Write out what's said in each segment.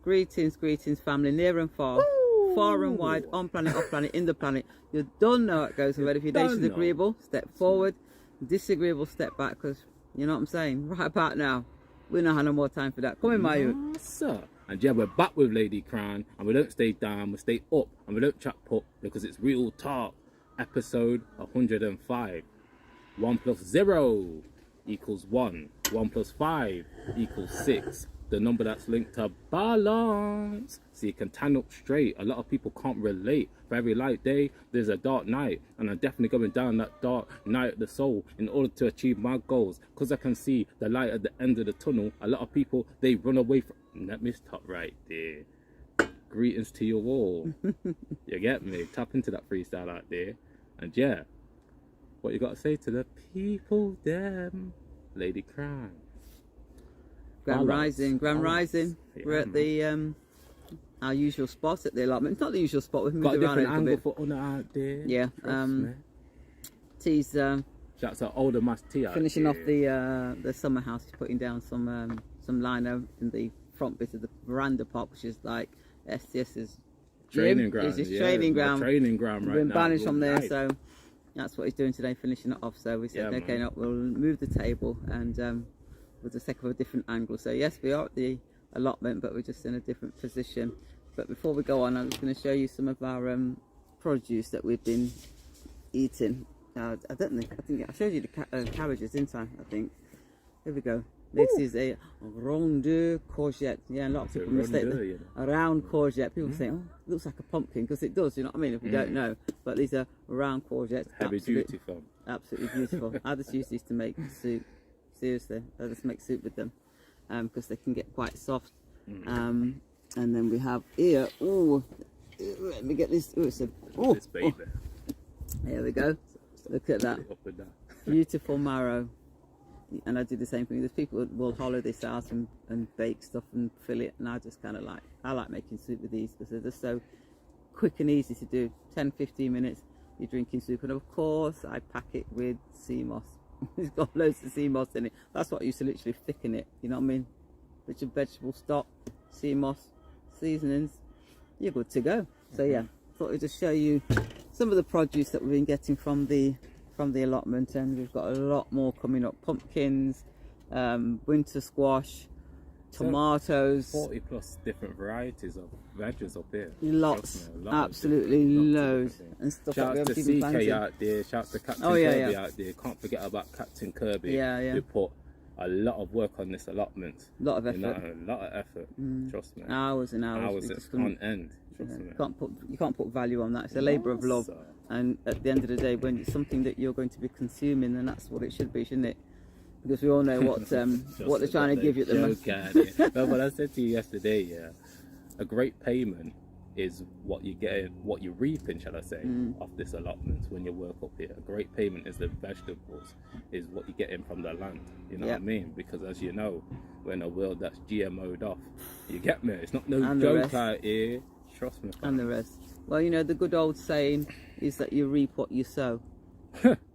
Greetings, greetings, family, near and far. Woo! Far and wide, on planet, off planet, in the planet. You don't know how it goes. Whether if your days is agreeable, step forward. Disagreeable, step back. Because, you know what I'm saying? Right about now, we don't have no more time for that. Come in, my youth. Sir. And yeah, we're back with Ladycrowne, and we don't stay down, we stay up, and we don't chat pop, because it's real talk. Episode 105. 1 plus 0 equals 1. 1 plus 5 equals 6. The number that's linked to balance. So you can tan up straight. A lot of people can't relate. For every light day, there's a dark night. And I'm definitely going down that dark night of the soul in order to achieve my goals. Because I can see the light at the end of the tunnel. A lot of people, they run away from... Let me stop right there. Greetings to you all. You get me? Tap into that freestyle out there. And yeah, what you got to say to the people, them? Ladycrowne. Grand Rising, Grand Rising. Yeah, we're at the our usual spot at the allotment. It's not the usual spot. We've moved around a angle bit. For Una out there. Yeah. T's shouts out older mass T out finishing there. off the summer house. He's putting down some lino in the front bit of the veranda part, which is like STS's training ground. It's his training ground. Training ground right We're now. banished from there, so that's what he's doing today, finishing it off. So we said, okay, no, we'll move the table and with the sake of a different angle. So yes, we are at the allotment, but we're just in a different position. But before we go on, I'm just going to show you some of our produce that we've been eating. I think I showed you the cabbages, didn't I? I think. Here we go. This is a ronde courgette. Yeah, lots of people mistake a round courgette. People say, oh, it looks like a pumpkin, because it does, you know what I mean, if you don't know. But these are round courgettes. Heavy duty film. Absolutely beautiful. I just use these to make soup. Seriously, I just make soup with them because they can get quite soft. And then we have here, let me get this. This baby. There we go. Look at that. Beautiful marrow. And I do the same thing. There's people that will hollow this out and bake stuff and fill it, and I just kind of like making soup with these because they're just so quick and easy to do. 10-15 minutes you're drinking soup. And of course I pack it with sea moss. It's got loads of sea moss in it. That's what I used to literally thicken it, you know what I mean? Bit of vegetable stock, sea moss, seasonings, you're good to go. So yeah, thought I'd just show you some of the produce that we've been getting from the allotment, and we've got a lot more coming up. Pumpkins, winter squash, tomatoes, 40 plus different varieties of veggies up here. Lots, absolutely loads. And stuff. Shout out to CK out there, shout out to Captain Kirby out there. Can't forget about Captain Kirby. They put a lot of work on this allotment. A lot of effort. A lot of effort, trust me. Hours and hours. On end. You can't put value on that. It's a labour of love, and at the end of the day, when it's something that you're going to be consuming, then that's what it should be, shouldn't it? Because we all know what they're trying to give you at the moment. No, but I said to you yesterday, a great payment is what you get, what you're reaping, shall I say, off this allotment when you work up here. A great payment is the vegetables, is what you're getting from the land. You know what I mean? Because as you know, we're in a world that's GMO'd off. You get me? It's not no joke out here. Trust me. And the rest. Well, you know, the good old saying is that you reap what you sow.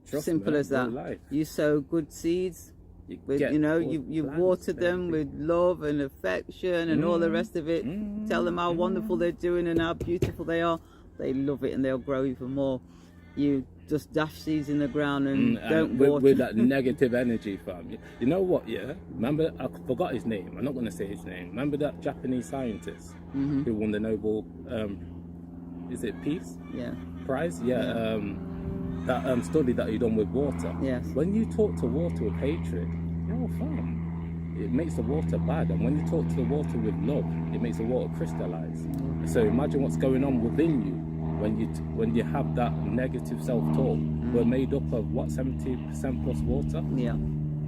Simple as that. Life. You sow good seeds. You water them with love and affection and all the rest of it. Tell them how wonderful they're doing and how beautiful they are. They love it and they'll grow even more. You just dash seeds in the ground and don't water. With that negative energy, fam. You know what, Remember, I forgot his name. I'm not going to say his name. Remember that Japanese scientist who won the Nobel, is it Peace? Prize? That study that you done with water. Yes. When you talk to water with hatred, fam, it makes the water bad. And when you talk to the water with love, it makes the water crystallize. So imagine what's going on within you when you have that negative self-talk. We're made up of what, 70% plus water? Yeah.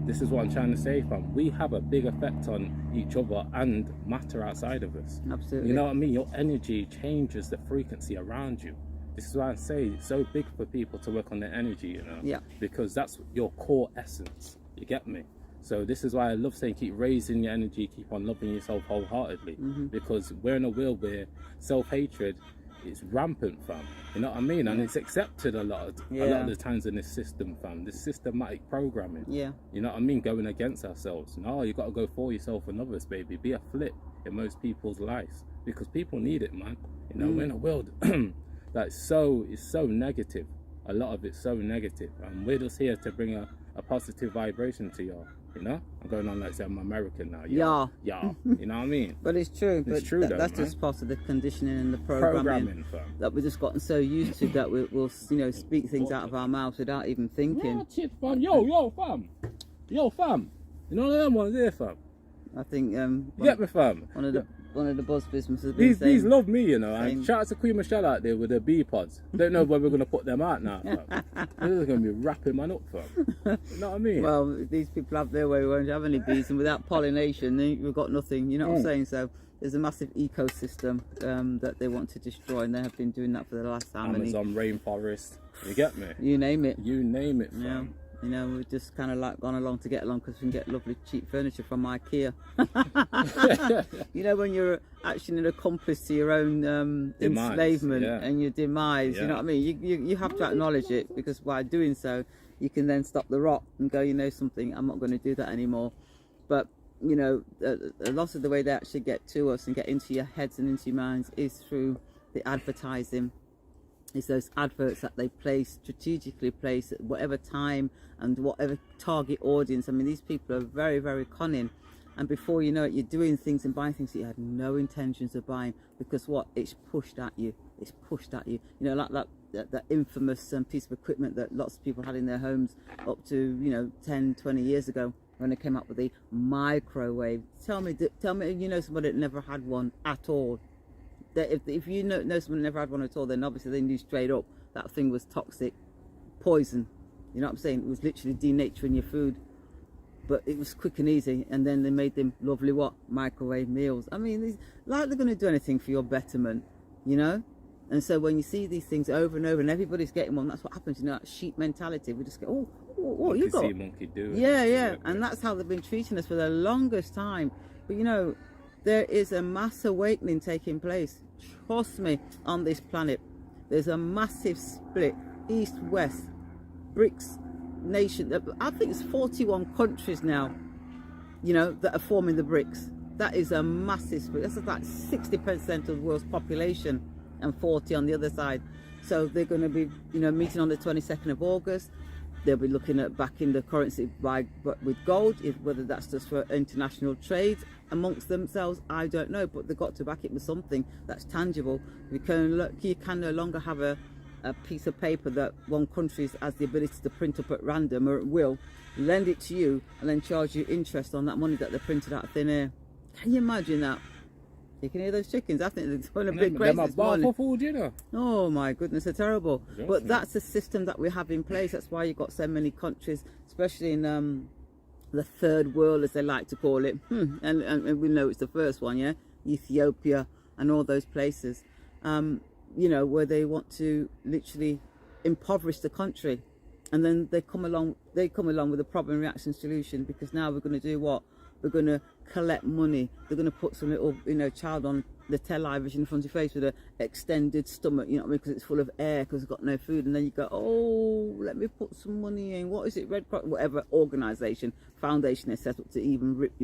This is what I'm trying to say, fam. We have a big effect on each other and matter outside of us. Absolutely. You know what I mean? Your energy changes the frequency around you. This is why I say it's so big for people to work on their energy, you know? Yeah. Because that's your core essence. You get me? So this is why I love saying keep raising your energy, keep on loving yourself wholeheartedly. Because we're in a world where self-hatred is rampant, fam. You know what I mean? And it's accepted a lot of the times in this system, fam. This systematic programming. Yeah. You know what I mean? Going against ourselves. No, you got to go for yourself and others, baby. Be a flip. in most people's lives, because people need it, man. You know, we're in a world that's so negative. A lot of it's so negative, and we're just here to bring a positive vibration to y'all. You know, I'm going on like I'm American now. Yeah. You know what I mean? But it's true. It's true, though, that's man. just part of the conditioning and the programming fam. that we've just gotten so used to that we'll speak things out of our mouths without even thinking. Watch it, fam. Yo, fam. You know them ones here, fam. I think You get me, fam. One of the buzz businesses. These love me, you know. And shout out to Queen Michelle out there with the bee pods. Don't know where we're gonna put them out now, fam. They're gonna be wrapping man up, fam. You know what I mean? Well, these people have their way. We won't have any bees, and without pollination, we've got nothing. You know what I'm saying? So there's a massive ecosystem that they want to destroy, and they have been doing that for the last how many? Amazon rainforest. You get me? You name it. You name it, fam. Yeah. You know, we've just kind of like gone along to get along because we can get lovely cheap furniture from IKEA. You know, when you're actually an accomplice to your own enslavement and your demise, you know what I mean? You have to acknowledge it, because by doing so, you can then stop the rot and go, you know something, I'm not going to do that anymore. But, you know, a lot of the way they actually get to us and get into your heads and into your minds is through the advertising. It's those adverts that they strategically place at whatever time and whatever target audience. I mean, these people are very, very cunning. And before you know it, you're doing things and buying things that you had no intentions of buying, because what? It's pushed at you. It's pushed at you. You know, like that infamous piece of equipment that lots of people had in their homes up to, 10, 20 years ago, when they came up with the microwave. Tell me, you know somebody that never had one at all. That if you know someone never had one at all, then obviously they knew straight up that thing was toxic, poison. You know what I'm saying? It was literally denaturing your food. But it was quick and easy, and then they made them lovely microwave meals. I mean, they're going to do anything for your betterment, you know. And so when you see these things over and over, and everybody's getting one, that's what happens. You know, that sheep mentality. We just go, what you got? Monkey do it. Yeah, and that's how they've been treating us for the longest time. But you know, there is a mass awakening taking place. Trust me, on this planet, there's a massive split, east-west, BRICS nation. I think it's 41 countries now, you know, that are forming the BRICS. That is a massive split. That's like 60% of the world's population and 40 on the other side. So they're going to be, meeting on the 22nd of August. They'll be looking at backing the currency with gold, whether that's just for international trade amongst themselves, I don't know. But they've got to back it with something that's tangible. You can no longer have a piece of paper that one country has the ability to print up at random or at will, lend it to you, and then charge you interest on that money that they printed out of thin air. Can you imagine that? You can hear those chickens. I think they're going a bit crazy this morning. Food, you know. Oh my goodness, they're terrible. But that's the system that we have in place. That's why you've got so many countries, especially in the third world, as they like to call it. And we know it's the first one, yeah? Ethiopia and all those places, where they want to literally impoverish the country. And then they come along with a problem reaction solution, because now we're going to do what? We're going to collect money. They're going to put some little, child on the television in front of your face with an extended stomach, because it's full of air, because it's got no food. And then you go, oh, let me put some money in. What is it? Red Cross, whatever organisation, foundation is set up to even rip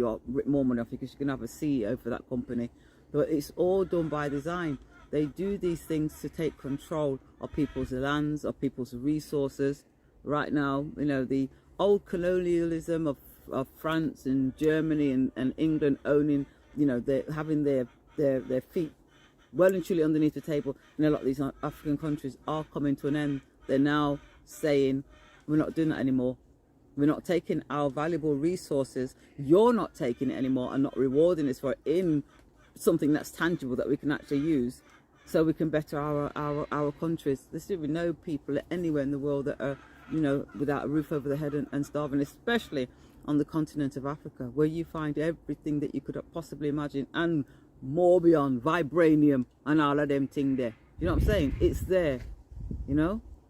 more money off you, because you can have a CEO for that company. But it's all done by design. They do these things to take control of people's lands, of people's resources. Right now, the old colonialism of France and Germany and England owning, they're having their feet well and truly underneath the table. And a lot of these African countries are coming to an end. They're now saying, we're not doing that anymore. We're not taking our valuable resources. You're not taking it anymore and not rewarding us for it in something that's tangible that we can actually use, so we can better our countries. There's still no people anywhere in the world that are, without a roof over their head and starving, especially on the continent of Africa, where you find everything that you could possibly imagine and more beyond, vibranium and all of them things there. You know what I'm saying? It's there,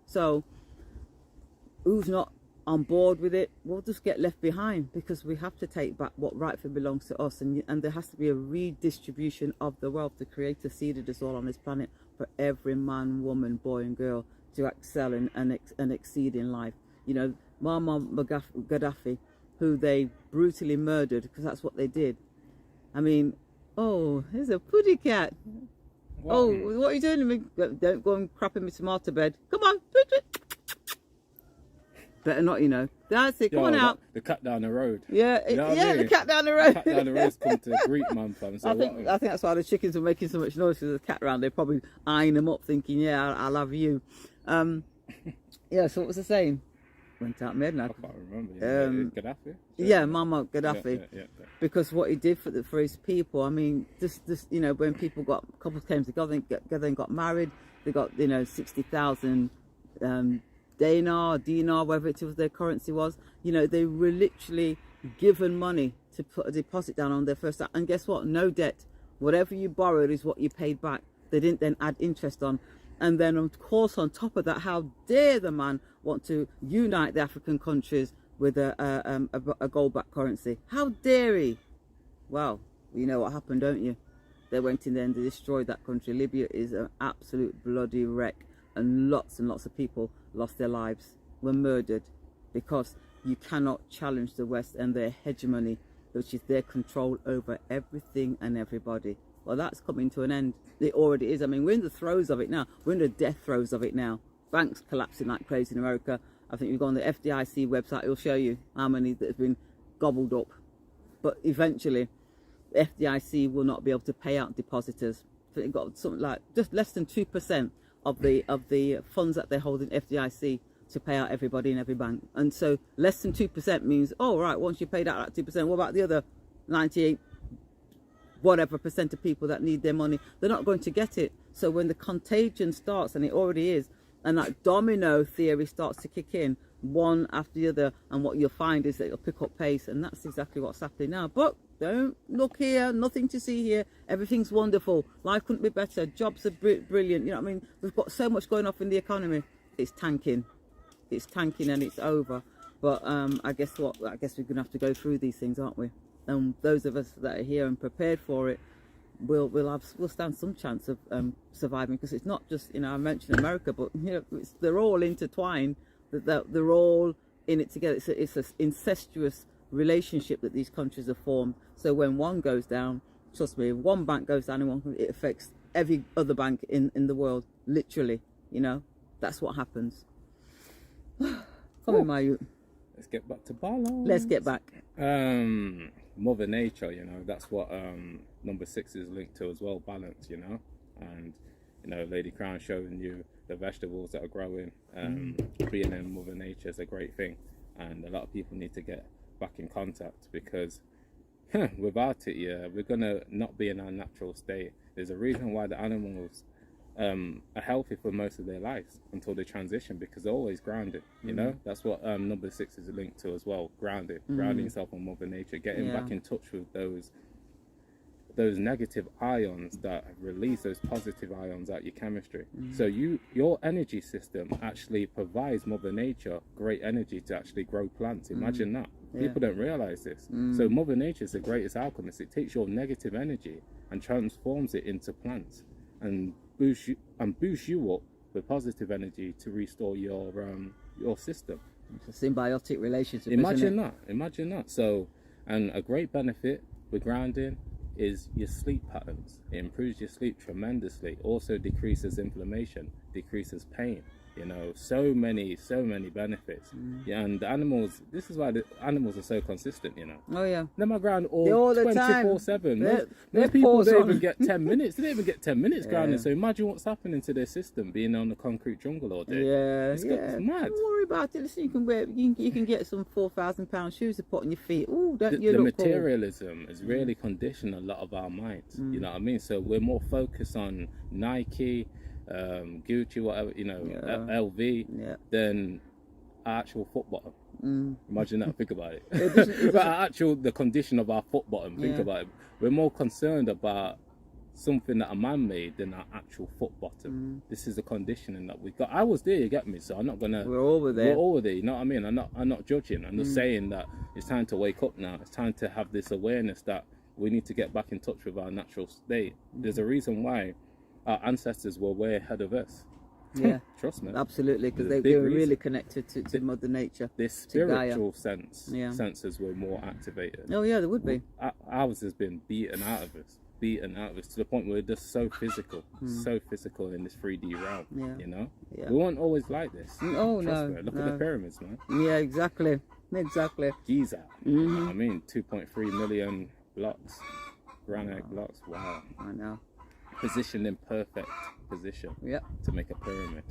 So who's not on board with it will just get left behind, because we have to take back what rightfully belongs to us, and there has to be a redistribution of the wealth. The Creator seeded us all on this planet for every man, woman, boy and girl to excel and exceed in life. Muammar Gaddafi, who they brutally murdered, because that's what they did. I mean, Oh, there's a puddy cat. What? Oh, what are you doing to me? Don't go and crap in my tomato bed. Come on. Tweet, tweet. Better not, you know. That's it. Come on out. The cat down the road. Yeah, You know what I yeah, mean? the cat down the road. The cat down the road's come to greet man, fam. So I think that's why the chickens were making so much noise, because there's a cat around. They're probably eyeing them up, thinking, "Yeah, I'll have you." Yeah. So what was I saying? Went out midnight. I can't remember. Gaddafi. Yeah, Muammar Gaddafi. Yeah. Because what he did for his people. I mean, this you know, when couples came together and got married, they got 60,000 dinar, whatever it was their currency was. You know, they were literally given money to put a deposit down on their first house. And guess what? No debt. Whatever you borrowed is what you paid back. They didn't then add interest on. And then, of course, on top of that, how dare the man want to unite the African countries with a gold-backed currency? How dare he? Well, you know what happened, don't you? They went in there and they destroyed that country. Libya is an absolute bloody wreck. And lots of people lost their lives, were murdered, because you cannot challenge the West and their hegemony, which is their control over everything and everybody. Well, that's coming to an end. It already is. I mean, we're in the throes of it now. We're in the death throes of it now. Banks collapsing like crazy in America. I think you go on the FDIC website, it'll show you how many that have been gobbled up. But eventually, the FDIC will not be able to pay out depositors. So they've got something like just less than 2% of the funds that they hold in FDIC to pay out everybody in every bank. And so less than 2% means, oh, right, once you paid out that 2%, what about the other 98 whatever percent of people that need their money? They're not going to get it. So when the contagion starts, and it already is, and that domino theory starts to kick in, one after the other, and what you'll find is that it'll pick up pace, and that's exactly what's happening now. But don't look here, nothing to see here. Everything's wonderful. Life couldn't be better. Jobs are brilliant. You know what I mean? We've got so much going off in the economy. It's tanking. It's tanking, and it's over. But I guess what? I guess we're going to have to go through these things, aren't we? And those of us that are here and prepared for it, we'll stand some chance of surviving, because it's not just, you know, I mentioned America, but you know, they're all intertwined. They're all in it together. It's an incestuous relationship that these countries have formed. So when one goes down, trust me, if one bank goes down, it affects every other bank in the world. Literally, you know, that's what happens. Come on, my youth. Let's get back to balance. Let's get back. Mother Nature, you know, that's what number 6 is linked to as well, balance, you know. And, you know, Ladycrowne showing you the vegetables that are growing, being in Mother Nature is a great thing. And a lot of people need to get back in contact, because without it, we're going to not be in our natural state. There's a reason why the animals are healthy for most of their lives until they transition, because they're always grounded, you know. That's what number 6 is linked to as well, grounding yourself on Mother Nature, getting back in touch with those negative ions that release those positive ions out your chemistry. So your energy system actually provides Mother Nature great energy to actually grow plants. Imagine that. People don't realize this. So Mother Nature is the greatest alchemist. It takes your negative energy and transforms it into plants, and boost you up with positive energy to restore your system. It's a symbiotic relationship. Imagine that. So, and a great benefit with grounding is your sleep patterns. It improves your sleep tremendously. Also decreases inflammation, decreases pain. You know, so many benefits. Yeah, and the animals, this is why the animals are so consistent, you know. Oh yeah. They're my ground all the 24/7. Most people don't even get 10 minutes. They don't even get 10 minutes grounding. So imagine what's happening to their system being on the concrete jungle all day. It's mad. Don't worry about it. Listen, you can get some £4,000 shoes to put on your feet. Oh, don't you the look materialism has really conditioned a lot of our minds. You know what I mean? So we're more focused on Nike, Gucci, whatever, you know, LV, than our actual foot bottom. Imagine that. Think about it. The condition of our foot bottom. Think about it. We're more concerned about something that a man made than our actual foot bottom. This is the conditioning that we got. I was there, you get me? So I'm not gonna. We're all there. You know what I mean? I'm not judging. I'm just saying that it's time to wake up now. It's time to have this awareness that we need to get back in touch with our natural state. There's a reason why our ancestors were way ahead of us. Yeah, trust me. Absolutely, because they were really connected to Mother Nature. Their spiritual senses were more activated. Oh yeah, there would be. Ours has been beaten out of us. beaten out of us to the point where we're just so physical in this 3D realm. Yeah. You know, Yeah. we weren't always like this. Oh, Trust no, me. Look no. at the pyramids, man. Yeah, exactly. Giza. You know what I mean, 2.3 million blocks, granite blocks. Wow. I know. Positioned in perfect position. Yeah. To make a pyramid.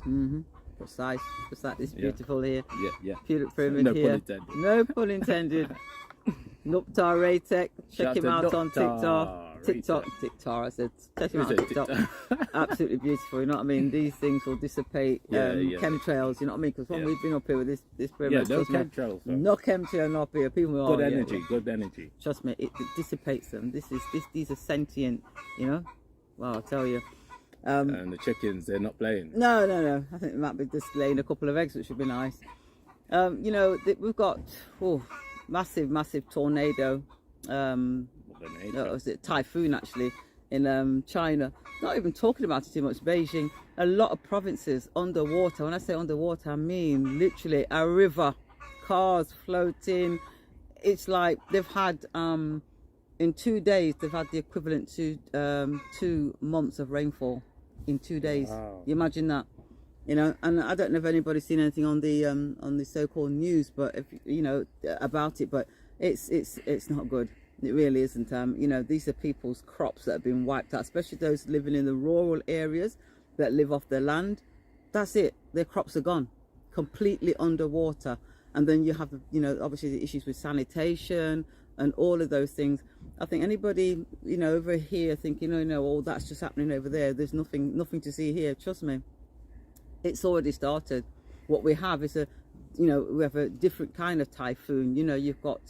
Precise. Just like this beautiful here. Yeah. Pyramid No here. pun intended. No pun intended. Nuptar Raytech. Check him out on TikTok. I said, check him out on TikTok. Absolutely beautiful. You know what I mean? These things will dissipate chemtrails. You know what I mean? Because when we've been up here with this pyramid, no chemtrails. No chemtrail up here. People are good energy. Trust me, it dissipates them. These are sentient. You know. Well, I'll tell you. And the chickens, they're not playing. No. I think they might be just laying a couple of eggs, which would be nice. You know, we've got massive tornado. Was it typhoon actually in China? Not even talking about it too much. Beijing, a lot of provinces underwater. When I say underwater, I mean literally a river, cars floating. It's like they've had in 2 days they've had the equivalent to 2 months of rainfall in 2 days. Wow. You imagine that? You know, and I don't know if anybody's seen anything on the so-called news, but if you know about it, but it's not good. It really isn't. You know, these are people's crops that have been wiped out, especially those living in the rural areas that live off their land. That's it. Their crops are gone, completely underwater. And then you have, you know, obviously the issues with sanitation and all of those things. I think anybody, you know, over here thinking, oh, that's just happening over there. There's nothing to see here. Trust me, it's already started. What we have is we have a different kind of typhoon. You know, you've got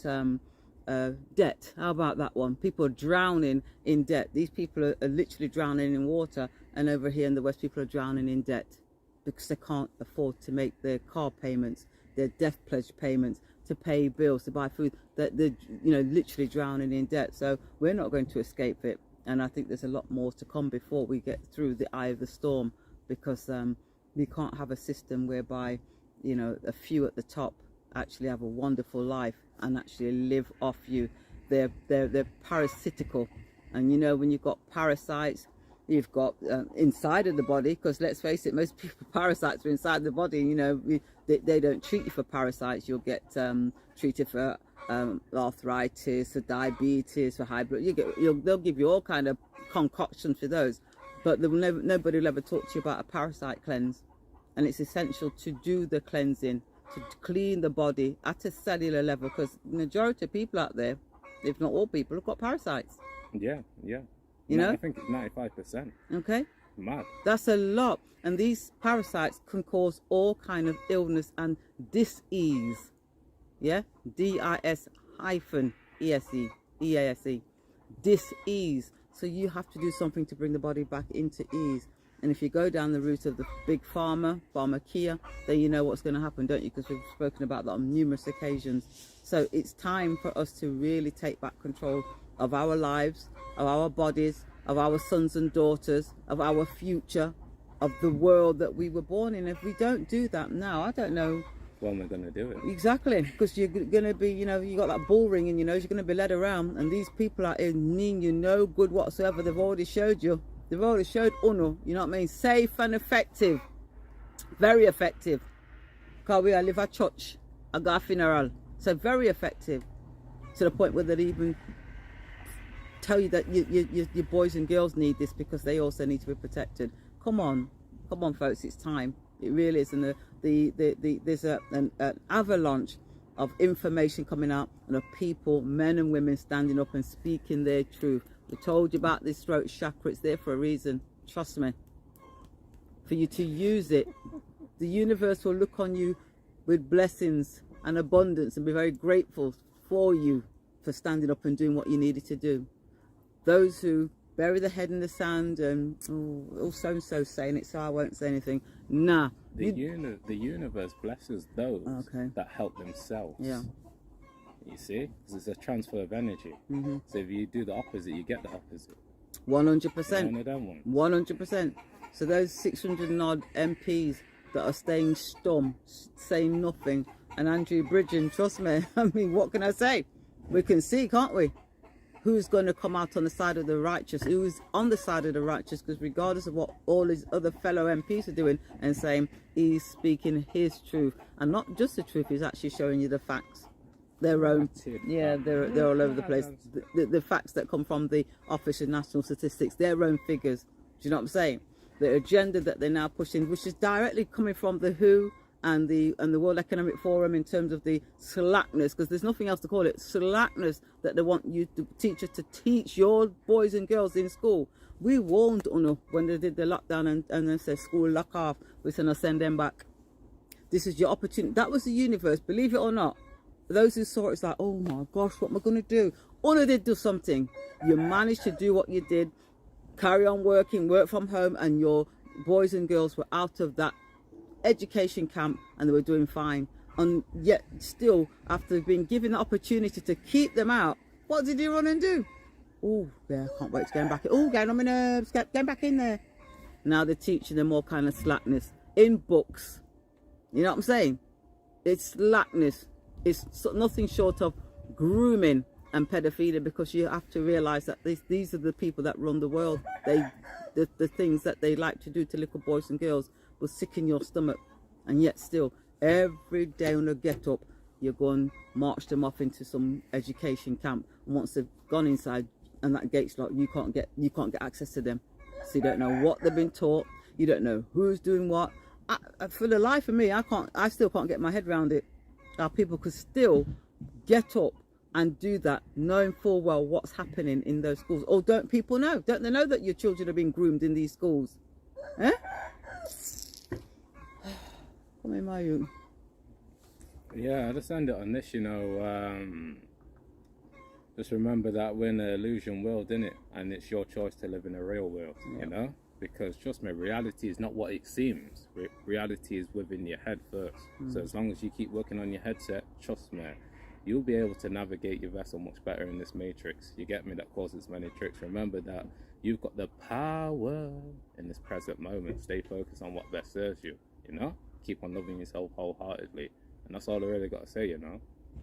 debt. How about that one? People are drowning in debt. These people are literally drowning in water, and over here in the West, people are drowning in debt because they can't afford to make their car payments, their death pledge payments, to pay bills, to buy food. They're literally drowning in debt. So we're not going to escape it, and I think there's a lot more to come before we get through the eye of the storm, because we can't have a system whereby, you know, a few at the top actually have a wonderful life and actually live off you. They're parasitical, and you know, when you've got parasites, you've got inside of the body, because let's face it, most people, parasites are inside the body. You know, they don't treat you for parasites. You'll get treated for arthritis, for diabetes, for high blood. They'll give you all kind of concoctions for those, but nobody will ever talk to you about a parasite cleanse. And it's essential to do the cleansing, to clean the body at a cellular level, because the majority of people out there, if not all people, have got parasites. Yeah. You know? I think it's 95%. Okay. Mad. That's a lot. And these parasites can cause all kind of illness and dis-ease. Yeah? D-I-S hyphen E-S-E. E-A-S-E. Dis-ease. So you have to do something to bring the body back into ease. And if you go down the route of the big pharmakia, then you know what's going to happen, don't you? Because we've spoken about that on numerous occasions. So it's time for us to really take back control of our lives, of our bodies, of our sons and daughters, of our future, of the world that we were born in. If we don't do that now, I don't know when we're going to do it. Exactly, because you're going to be, you know, you got that bull ring in your nose, you're going to be led around, and these people are mean you no good whatsoever. They've already showed you. They've already showed UNO, you know what I mean? Safe and effective. Very effective. Because we live at church, I got a funeral. So very effective. To the point where they'll even tell you that your boys and girls need this, because they also need to be protected. Come on folks, it's time. It really is. And there's an avalanche of information coming out, and of people, men and women, standing up and speaking their truth. We told you about this throat chakra. It's there for a reason. Trust me. For you to use it. The universe will look on you with blessings and abundance and be very grateful for you for standing up and doing what you needed to do. Those who bury their head in the sand and, so-and-so saying it, so I won't say anything. Nah. The universe blesses those that help themselves. Yeah. You see? Because it's a transfer of energy. Mm-hmm. So if you do the opposite, you get the opposite. 100%. One of them ones. 100%. So those 600 and odd MPs that are staying stum, saying nothing, and Andrew Bridgen, trust me, I mean, what can I say? We can see, can't we? who's going to come out on the side of the righteous, who's on the side of the righteous, because regardless of what all his other fellow MPs are doing and saying, he's speaking his truth, and not just the truth, he's actually showing you the facts. Their own, yeah, they're all over the place. The facts that come from the Office of National Statistics, their own figures. Do you know what I'm saying? The agenda that they're now pushing, which is directly coming from the WHO and the World Economic Forum, in terms of the slackness, because there's nothing else to call it, slackness that they want you to teachers to teach your boys and girls in school. We warned Uno when they did the lockdown and then said school lock off. We said, no, send them back. This is your opportunity. That was the universe, believe it or not. Those who saw it, it's like, oh my gosh, what am I going to do? Uno did do something. You managed to do what you did, carry on working, work from home, and your boys and girls were out of that education camp and they were doing fine. And yet still, after being given the opportunity to keep them out, what did you run and do? Oh, yeah, I can't wait to get back. Oh, getting on my nerves, getting back in there. Now they're teaching them all kind of slackness in books. You know what I'm saying? It's slackness. It's nothing short of grooming and pedophilia, because you have to realize that these are the people that run the world. The things that they like to do to little boys and girls will sicken your stomach. And yet still, every day when they get up, you're going to march them off into some education camp. And once they've gone inside and that gate's locked, you can't get access to them. So you don't know what they've been taught. You don't know who's doing what. For the life of me, I still can't get my head around it. How people could still get up and do that, knowing full well what's happening in those schools. Or don't people know? Don't they know that your children are being groomed in these schools? Eh? Come in, my room. Yeah, I just end it on this, you know. Just remember that we're in an illusion world, innit? And it's your choice to live in a real world, you know? Because trust me, reality is not what it seems. Reality is within your head first. So as long as you keep working on your headset, trust me, you'll be able to navigate your vessel much better in this matrix. You get me? That causes many tricks. Remember that you've got the power in this present moment. Stay focused on what best serves you, you know? Keep on loving yourself wholeheartedly. And that's all I really got to say, you know?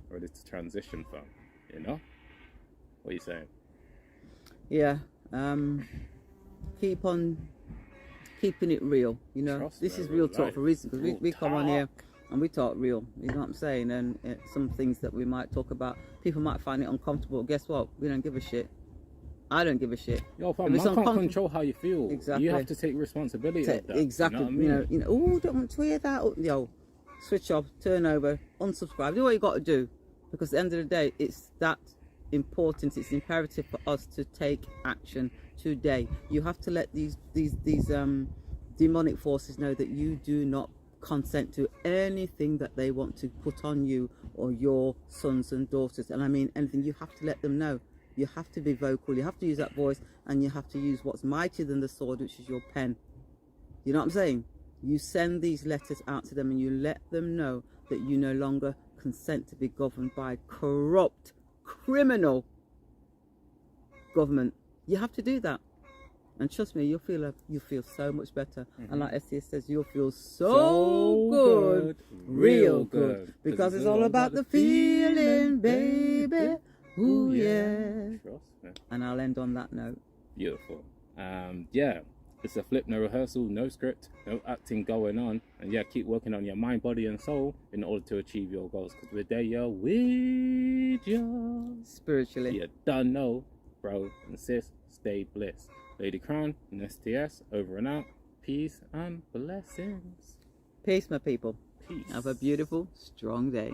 Ready to transition from, you know? What are you saying? Yeah. Keep on keeping it real, you know. Trust this is real talk for a reason, because we come on here and we talk real, you know what I'm saying. And some things that we might talk about, people might find it uncomfortable. Guess what? We don't give a shit. I don't give a shit. Yo, fam, man can't control how you feel. Exactly. You have to take responsibility of that. Exactly. You know what I mean? You know. Oh, don't want to hear that. Oh, yo, switch off, turn over, unsubscribe. Do what you got to do, because at the end of the day, it's that important. It's imperative for us to take action today. You have to let these demonic forces know that you do not consent to anything that they want to put on you or your sons and daughters. And I mean anything. You have to let them know. You have to be vocal. You have to use that voice, and you have to use what's mightier than the sword, which is your pen. You know what I'm saying? You send these letters out to them, and you let them know that you no longer consent to be governed by corrupt, criminal government. You have to do that, and trust me, you'll feel so much better. And like STS says, you'll feel so good, real good, because it's all about the feeling, baby. Ooh, yeah. Trust me. And I'll end on that note. Beautiful. Yeah, it's a flip, no rehearsal, no script, no acting going on. And yeah, keep working on your mind, body and soul in order to achieve your goals, because we're there, you're with you spiritually. You don't know, bro and sis. Stay blessed. Ladycrowne and STS over and out. Peace and blessings. Peace, my people. Peace. Have a beautiful, strong day.